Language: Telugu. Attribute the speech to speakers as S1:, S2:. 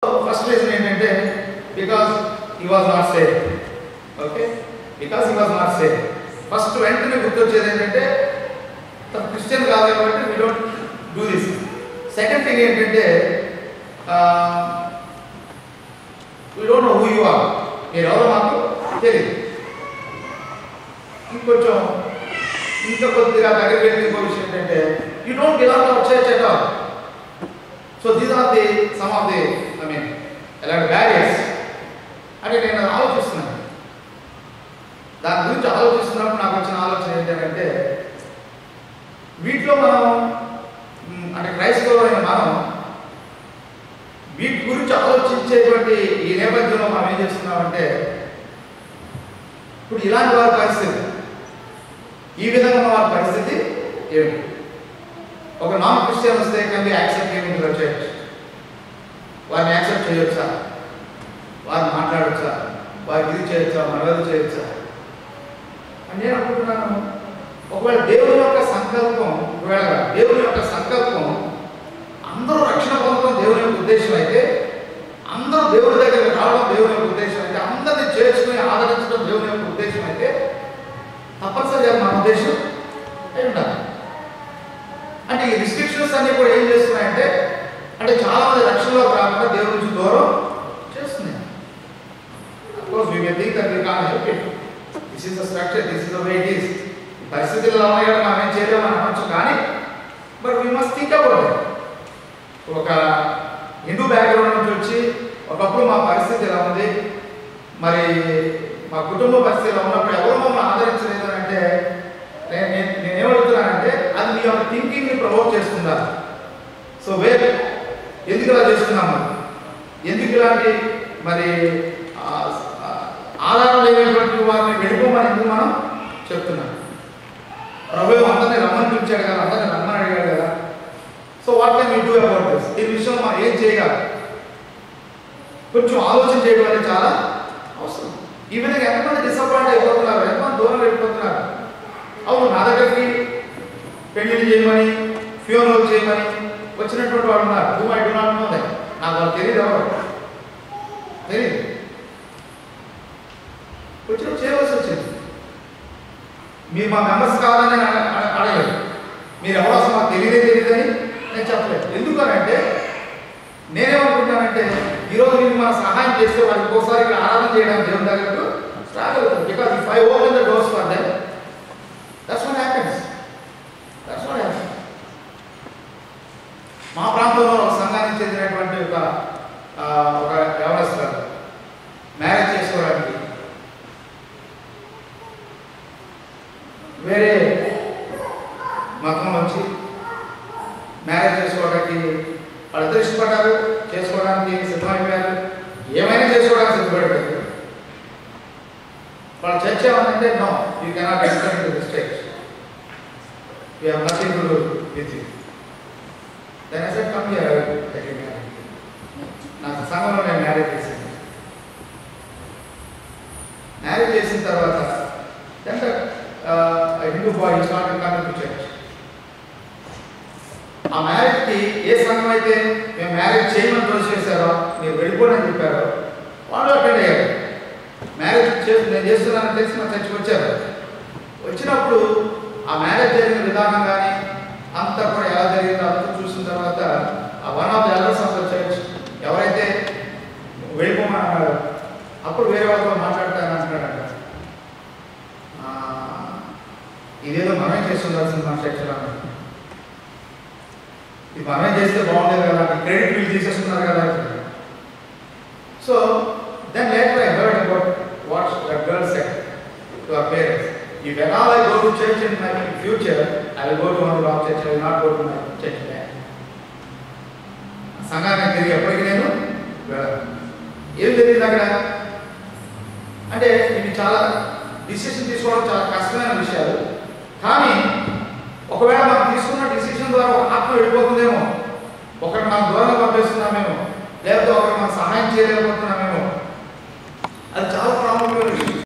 S1: ఫస్ట్ రీజన్ ఏంటంటే because he was not safe. Okay, because he was not safe. First వెంటనే గుర్తొచ్చేది ఏంటంటే తను క్రిస్టియన్ కాదు కాబట్టి we don't do this. Second thing ఏంటంటే we don't know who you are, మీరు ఎవరో మాకు తెలియదు. ఇంకొంచెం ఇంకా కొద్దిగా దగ్గరికి వెళ్ళి ఇంకో విషయం ఏంటంటే you don't belong to our church at all. So these are the some of the ఎలాంటి బ్యారియర్స్ అంటే నేను ఆలోచిస్తున్నాను. దాని గురించి ఆలోచిస్తున్నప్పుడు నాకు వచ్చిన ఆలోచన ఏంటంటే వీటిలో మనం అంటే క్రైస్తవులైన మనం వీటి గురించి ఆలోచించేటువంటి ఈ నేపథ్యంలో మనం ఏం చేస్తున్నామంటే ఇప్పుడు ఇలాంటి వారి పరిస్థితి, ఈ విధంగా వారి పరిస్థితి ఏమిటి? ఒక నాన్ క్రిస్టియన్ వస్తే can be accept your church, వారిని యాక్సెప్ట్ చేయొచ్చా, వారిని మాట్లాడచ్చా, వారికి ఇది చేయొచ్చా, మనది చేయొచ్చా అని నేను అనుకుంటున్నాను. ఒకవేళ దేవుని యొక్క సంకల్పం, ఒకవేళ దేవుని యొక్క సంకల్పం అందరూ రక్షణ పొందడం దేవుని యొక్క ఉద్దేశం అయితే, అందరూ దేవుని దగ్గరికి రావడం దేవుని యొక్క ఉద్దేశం అయితే, అందరినీ చేర్చుకుని ఆదరించడం దేవుని యొక్క ఉద్దేశం అయితే తప్పనిసరిగా మన ఉద్దేశం అయి ఉండాలి. అంటే ఈ రిస్ట్రిక్షన్స్ అన్నీ కూడా ఏం చేస్తున్నాయంటే అంటే చాలా మంది రక్షణలోకి రాకుండా దేవుడి నుంచి దూరం చేస్తున్నాయి. Of course we may think that we can't help it, this is the structure, this is the way it is. పరిస్థితుల్లో ఉన్నాయో మనం ఏం చేయలేమని అనవచ్చు, కానీ but we must think about it. ఒక హిందూ బ్యాక్గ్రౌండ్ నుంచి వచ్చి ఒకప్పుడు మా పరిస్థితి ఎలా ఉంది, మరి మా కుటుంబ పరిస్థితి ఎలా ఉన్నప్పుడు ఎవరు మమ్మల్ని ఆదరించలేదు అని అంటే నేనేమడుగుతున్నానంటే అది మీ యొక్క థింకింగ్ని ప్రమోట్ చేస్తుందా? సో ఎందుకు ఇలా చేస్తున్నాము, ఎందుకు ఇలాంటి మరి ఆధారం లేనటువంటి వారిని వెళ్ళిపోమని ఎందుకు మనం చెప్తున్నాం? ప్రభువు అందరినీ రమ్మని పిలిచాడు కదా, అందరినీ రమ్మని అడిగాడు కదా. So what can you do about this? ఈ విషయంలో మనం ఏం చేయగలం? కొంచెం ఆలోచన చేయడం అనేది చాలా అవసరం. ఈ విధంగా ఎంతమంది డిసప్పాయింట్ అయిపోతున్నారు, ఎంతమంది దూరం వెళ్ళిపోతున్నారు. అవును, నా దగ్గరికి పెళ్లిళ్ళు చేయమని, ఫ్యూనరల్ చేయమని వచ్చినటువంటి వాళ్ళు ఉన్నారు. Who I do not know that, నాకు వాళ్ళు తెలియదు, ఎవరు తెలియదు. వచ్చిన చేయవలసి వచ్చింది. మీరు మా మెంబర్స్ కాదని అడగలేదు, మీరు ఎవరు అసలు మాకు తెలియదని నేను చెప్పలేదు. ఎందుకనంటే నేనేమనుకుంటానంటే ఈరోజు మీరు మన సహాయం చేస్తే వాళ్ళకి ఇంకోసారి ఇక్కడ ఆరాధన చేయడానికి దేవుని దగ్గరకు రాగలుగుతాం. Because if I open the doors for them, that's what happens. That's what happens. మా ప్రాంతంలో ఒక సంఘానికి చెందినటువంటి ఒక యవనస్తులు మ్యారేజ్ చేసుకోవడానికి వేరే మతం వచ్చి మ్యారేజ్ చేసుకోవడానికి వాళ్ళిద్దరు ఇష్టపడ్డారు, చేసుకోవడానికి సిద్ధమైపోయారు, ఏమైనా చేసుకోవడానికి సిద్ధపడిపోయారు. వాళ్ళ చర్చ ఏమంటే no, you cannot enter into this church, you have nothing to do with you. Then I said come here, నాకు సంఘంలో నేను మ్యారేజ్ చేశాను. మ్యారేజ్ చేసిన తర్వాత then Hindu boy is not coming to church. ఆ మ్యారేజ్కి ఏ సంఘం అయితే మేము మ్యారేజ్ చేయమని రోజు చేశారో, మీరు వెళ్ళిపోండి అని చెప్పారో వాళ్ళు అటెండ్ అయ్యారు. మ్యారేజ్ నేను చేస్తున్నానని తెలిసి మా చర్చకి వచ్చారు. వచ్చినప్పుడు ఆ మ్యారేజ్ జరిగిన విధానం కానీ అంతా కూడా ఎలా జరిగిందో అంతా చూసిన తర్వాత ఆ one of the elders of the church ఎవరైతే వెళ్ళిపోమని అన్నారో అప్పుడు వేరే వాళ్ళతో మాట్లాడతానని అంటున్నాడంట. ఇదేదో మనమే చేస్తుండాల్సింది మన చర్చలో, ఇది మనమే చేస్తే బాగుండేది కదా, క్రెడిట్ వీళ్ళు తీసేస్తున్నారు కదా. So then later I heard about what that girl said to her parents, if at all I go to church in my future, I will go to one of church, I will not go to my church back. సంఘానికి తిరిగి ఎప్పటికీ నేను ఏం జరిగింది అక్కడ అంటే ఇది చాలా డిసిషన్ తీసుకోవడం చాలా కష్టమైన విషయాలు. కానీ ఒకవేళ మనం తీసుకున్న డిసిషన్ ద్వారా ఒక ఆత్మ వెళ్ళిపోతుందేమో, ఒకటి మనం దూరంగా పంపిస్తున్నామేమో, లేకపోతే ఒకరికి మనం సహాయం చేయలేకపోతే